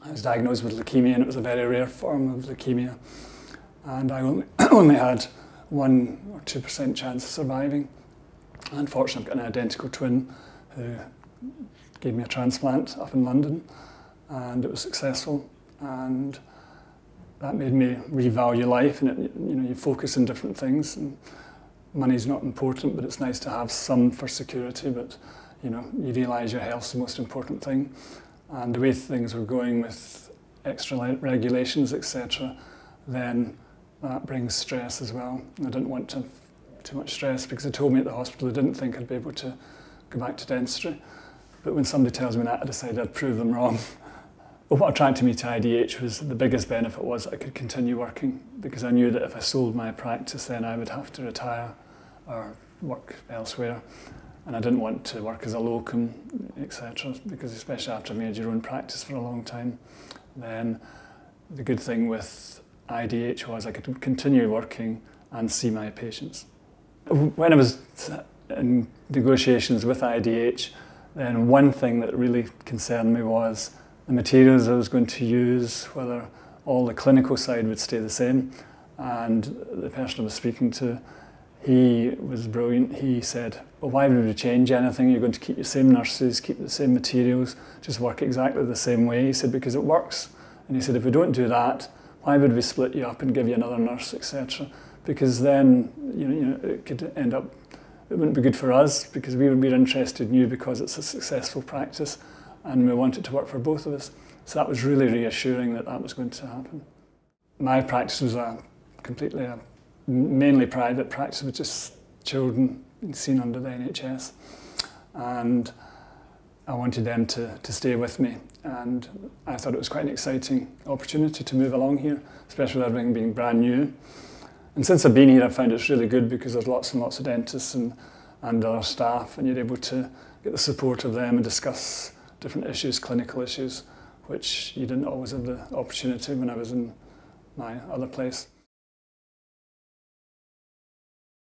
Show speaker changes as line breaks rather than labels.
I was diagnosed with leukemia, and it was a very rare form of leukemia. And I only had 1 or 2% chance of surviving. Unfortunately, I've got an identical twin who gave me a transplant up in London, and it was successful. And that made me revalue life, and you focus on different things. And money's not important, but it's nice to have some for security. But you realise your health's the most important thing. And the way things were going with extra regulations, etc., then that brings stress as well. And I didn't want to have too much stress, because they told me at the hospital they didn't think I'd be able to go back to dentistry. But when somebody tells me that, I decided I'd prove them wrong. But what attracted me to IDH was the biggest benefit was I could continue working, because I knew that if I sold my practice, then I would have to retire or work elsewhere. And I didn't want to work as a locum, etc., because especially after I've made your own practice for a long time, then the good thing with IDH was I could continue working and see my patients. When I was in negotiations with IDH, then one thing that really concerned me was the materials I was going to use, whether all the clinical side would stay the same. And the person I was speaking to, he was brilliant. He said, well, why would we change anything? You're going to keep the same nurses, keep the same materials, just work exactly the same way. He said, because it works. And he said, if we don't do that, why would we split you up and give you another nurse, etc.? Because then it could end up, it wouldn't be good for us, because we would be interested in you because it's a successful practice and we want it to work for both of us. So that was really reassuring that that was going to happen. My practice was mainly private practice with just children seen under the NHS, and I wanted them to stay with me, and I thought it was quite an exciting opportunity to move along here, especially with everything being brand new. And since I've been here, I've found it's really good, because there's lots and lots of dentists and other staff, and you're able to get the support of them and discuss different issues, clinical issues, which you didn't always have the opportunity when I was in my other place.